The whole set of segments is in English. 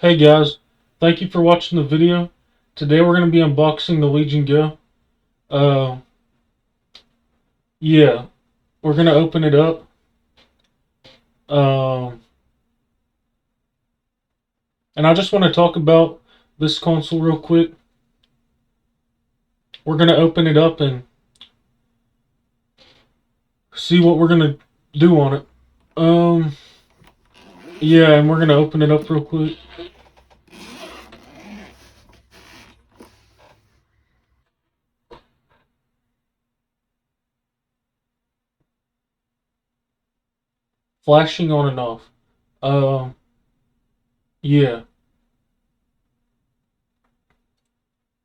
Hey guys, thank you for watching the video. Today we're going to be unboxing the Legion Go. Uh, yeah, we're going to open it up. Um, and I just want to talk about this console real quick. We're going to open it up and see what we're going to do on it. Yeah, and we're going to open it up real quick. Flashing on and off. Um, yeah.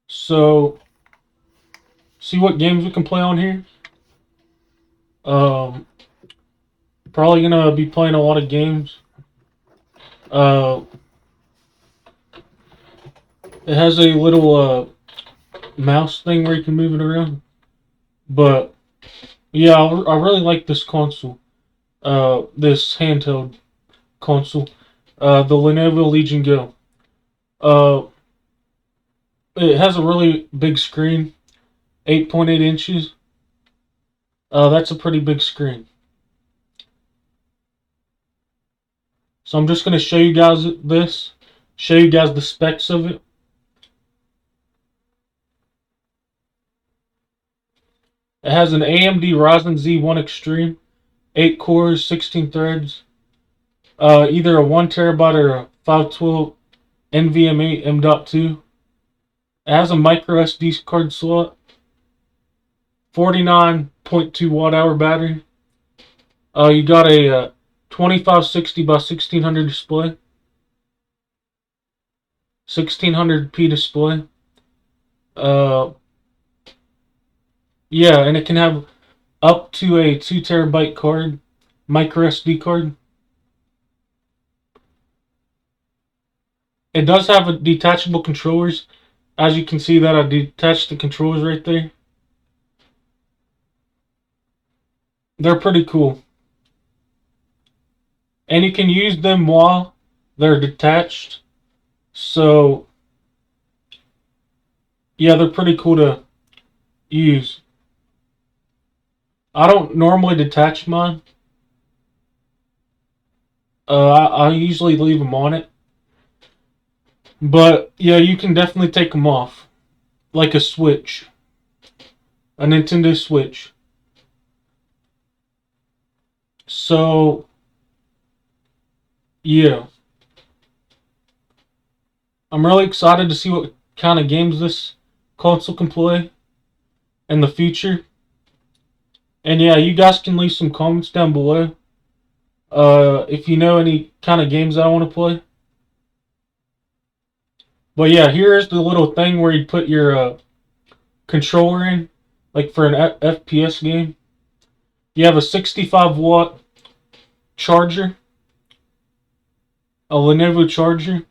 So, see what games we can play on here. Um, Probably gonna be playing a lot of games. Uh, it has a little mouse thing where you can move it around. But yeah, I really like this console. This handheld console. The Lenovo Legion Go. Uh, it has a really big screen, 8.8 inches. That's a pretty big screen. So I'm just gonna show you guys this. Show you guys the specs of it. It has an AMD Ryzen Z1 Extreme, 8 cores, 16 threads. Either a 1 terabyte or a 512 NVMe M.2. It has a micro SD card slot. 49.2 watt hour battery. You got a 2560 by 1600 display. 1600p display. Uh, yeah, and it can have up to a 2 terabyte card, micro SD card. It does have a detachable controllers. As you can see that I detached the controllers right there. They're pretty cool. And you can use them while they're detached. So, yeah, they're pretty cool to use. I don't normally detach mine. I usually leave them on it. But, yeah, you can definitely take them off. Like a Switch. A Nintendo Switch. So, yeah. I'm really excited to see what kind of games this console can play in the future. And yeah, you guys can leave some comments down below. If you know any kind of games I want to play. But yeah, here's the little thing where you put your controller in, like for an FPS game. You have a 65 watt charger, a Lenovo charger.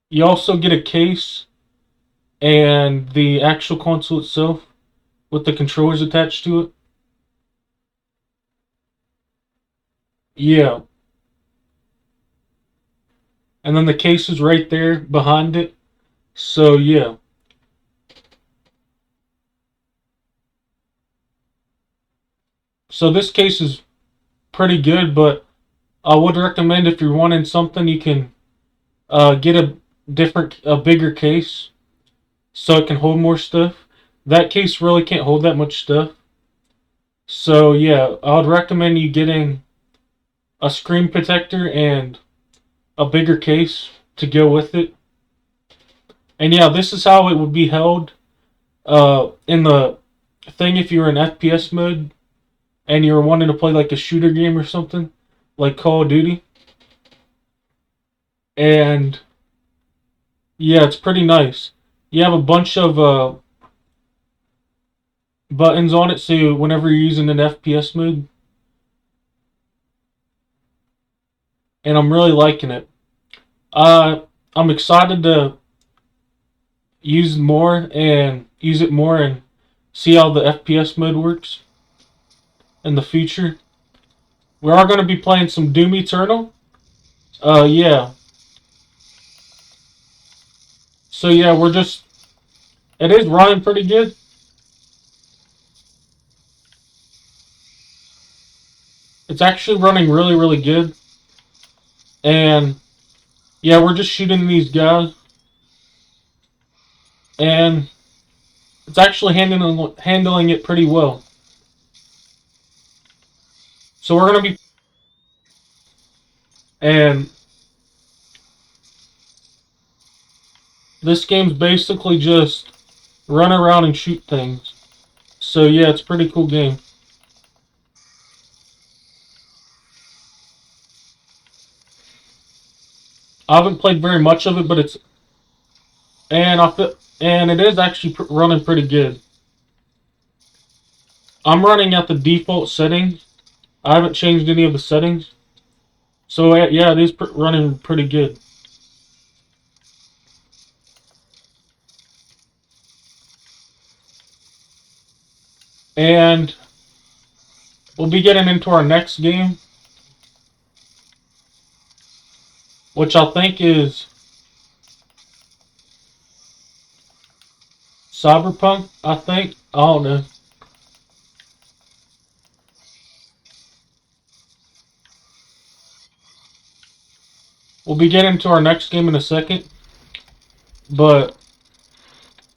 You also get a case and the actual console itself with the controllers attached to it. Yeah. And then the case is right there behind it. So yeah. So this case is pretty good, but I would recommend if you're wanting something, you can get a bigger case so it can hold more stuff. That case really can't hold that much stuff. So yeah, I would recommend you getting a screen protector and a bigger case to go with it. And yeah, this is how it would be held in the thing if you were in FPS mode and you were wanting to play like a shooter game or something, like Call of Duty. And yeah, it's pretty nice. You have a bunch of buttons on it, so whenever you're using an FPS mode. And I'm really liking it. I'm excited to use it more and see how the FPS mode works in the future. We are going to be playing some Doom Eternal. Yeah. So yeah, it is running pretty good. It's actually running really, really good. And yeah, we're just shooting these guys. And it's actually handling it pretty well. So we're going to be... And this game's basically just run around and shoot things. So yeah, it's a pretty cool game. I haven't played very much of it, but it's... And it is actually running pretty good. I'm running at the default settings. I haven't changed any of the settings. So yeah, it is running pretty good. And we'll be getting into our next game, which I think is Cyberpunk, I think. I don't know. We'll be getting to our next game in a second. But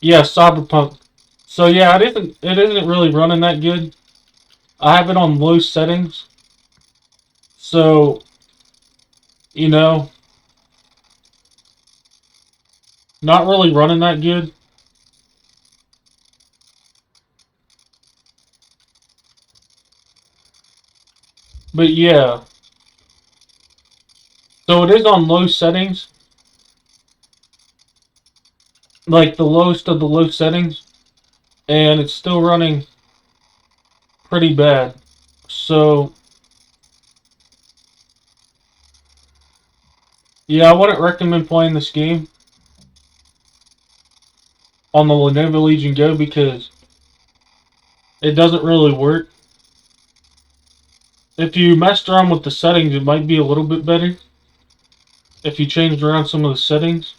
yeah, Cyberpunk. So yeah, it isn't really running that good. I have it on low settings. So, you know, not really running that good. But yeah. So it is on low settings. Like the lowest of the low settings. And it's still running pretty bad. So yeah, I wouldn't recommend playing this game on the Lenovo Legion Go because it doesn't really work. If you messed around with the settings, it might be a little bit better. If you changed around some of the settings.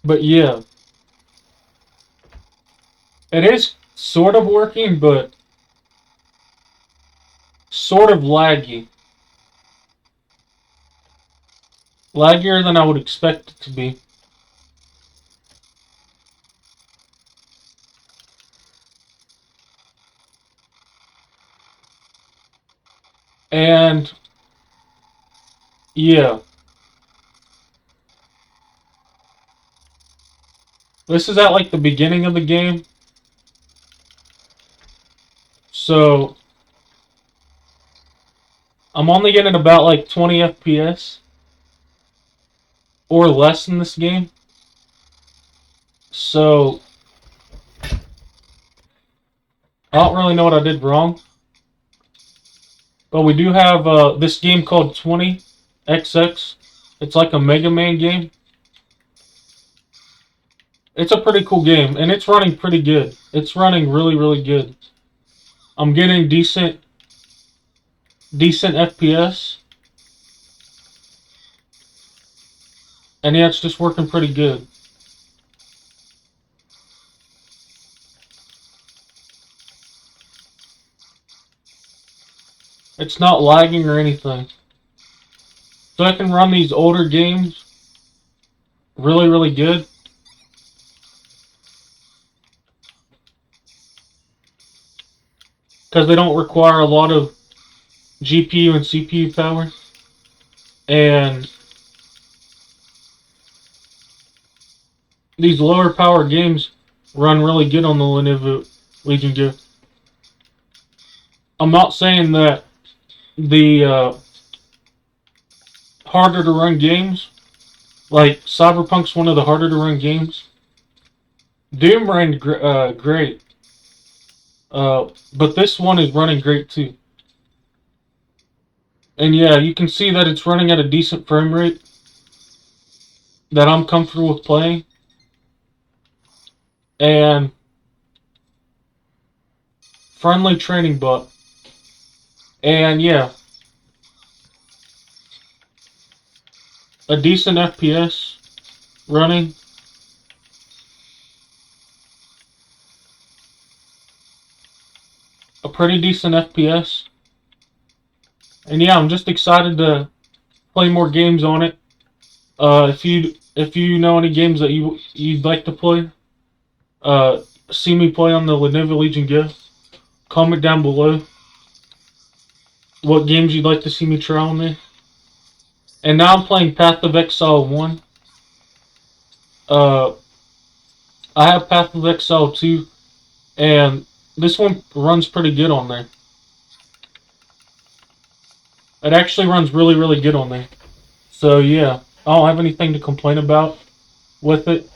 But yeah, it is sort of working, but sort of laggy. Laggier than I would expect it to be. And yeah, this is at like the beginning of the game. So I'm only getting about like 20 FPS or less in this game. So I don't really know what I did wrong. But we do have this game called 20XX. It's like a Mega Man game. It's a pretty cool game, and it's running pretty good. It's running really, really good. I'm getting decent FPS. And yeah, it's just working pretty good. It's not lagging or anything. So I can run these older games really, really good. Because they don't require a lot of GPU and CPU power. And these lower power games run really good on the Lenovo Legion Go. I'm not saying that the harder to run games, like Cyberpunk's one of the harder to run games. Doom ran great, but this one is running great too. And yeah, you can see that it's running at a decent frame rate that I'm comfortable with playing. And friendly training bot. And yeah, a decent FPS running. A pretty decent FPS. And yeah, I'm just excited to play more games on it. If you know any games that you'd like to play, uh, see me play on the Lenovo Legion Go. Comment down below what games you'd like to see me try on there. And now I'm playing Path of Exile 1. Uh, I have Path of Exile 2, and this one runs pretty good on there. It actually runs really, really good on there. So yeah, I don't have anything to complain about with it.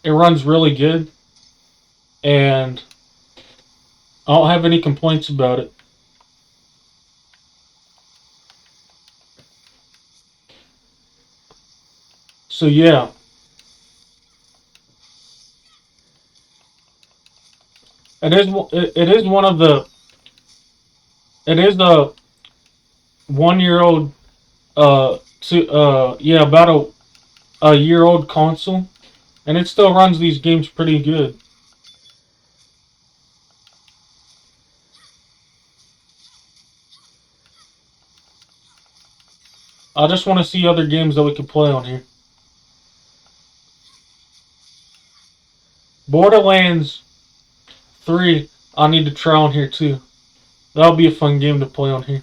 It runs really good, and I don't have any complaints about it. So yeah, it is one of the it is a 1 year old yeah, about a year old console, and it still runs these games pretty good. I just want to see other games that we can play on here. Borderlands 3, I need to try on here too. That'll be a fun game to play on here.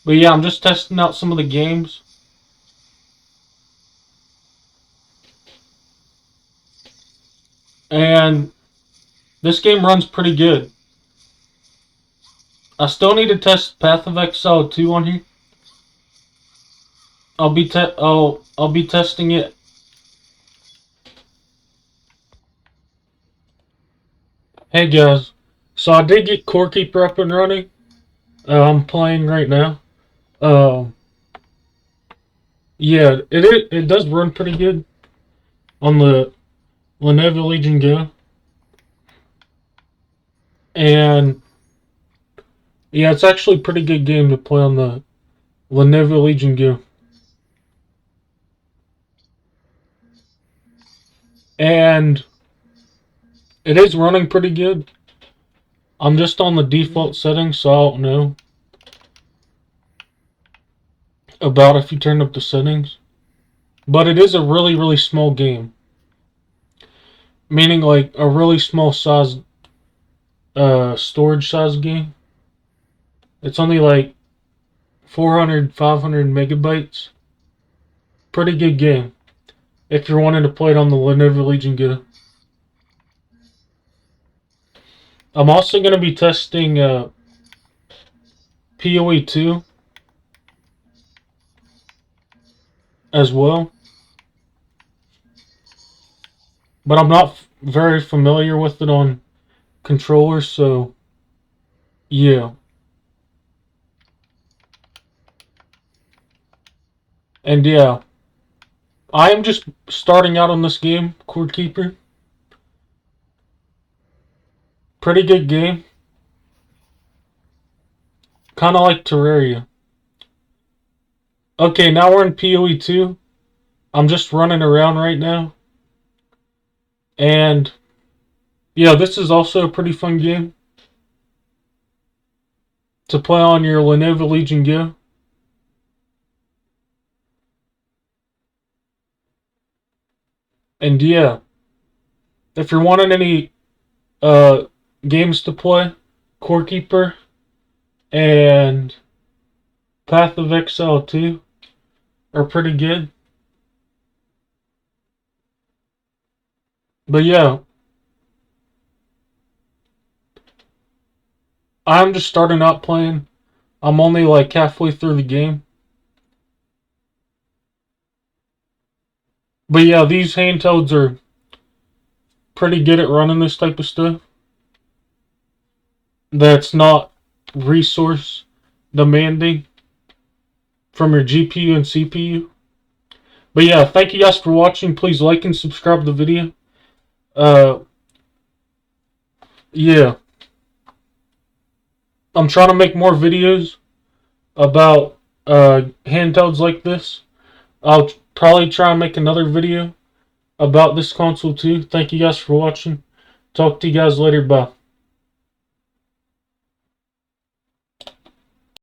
But yeah, I'm just testing out some of the games. And this game runs pretty good. I still need to test Path of Exile 2 on here. I'll be testing it. Hey guys, so I did get Core Keeper up and running. I'm playing right now. Um, yeah, it does run pretty good on the Lenovo Legion Go, and yeah, it's actually a pretty good game to play on the Lenovo Legion Go. And it is running pretty good. I'm just on the default settings, so I don't know about if you turn up the settings. But it is a really, really small game. Meaning like a really small size storage size game. It's only like 400, 500 megabytes. Pretty good game if you're wanting to play it on the Lenovo Legion Go. I'm also going to be testing PoE 2 as well. But I'm not very familiar with it on controllers, so yeah. And yeah, I am just starting out on this game, Core Keeper. Pretty good game. Kind of like Terraria. Okay, now we're in PoE 2. I'm just running around right now. And yeah, this is also a pretty fun game to play on your Lenovo Legion Go. And yeah, if you're wanting any uh, games to play, Core Keeper and Path of Exile 2 are pretty good. But yeah, I'm just starting out playing. I'm only like halfway through the game. But yeah, these handhelds are pretty good at running this type of stuff. That's not resource demanding from your GPU and CPU. But yeah, thank you guys for watching. Please like and subscribe to the video. Yeah, I'm trying to make more videos about handhelds like this. I'll probably try and make another video about this console too. Thank you guys for watching. Talk to you guys later. Bye.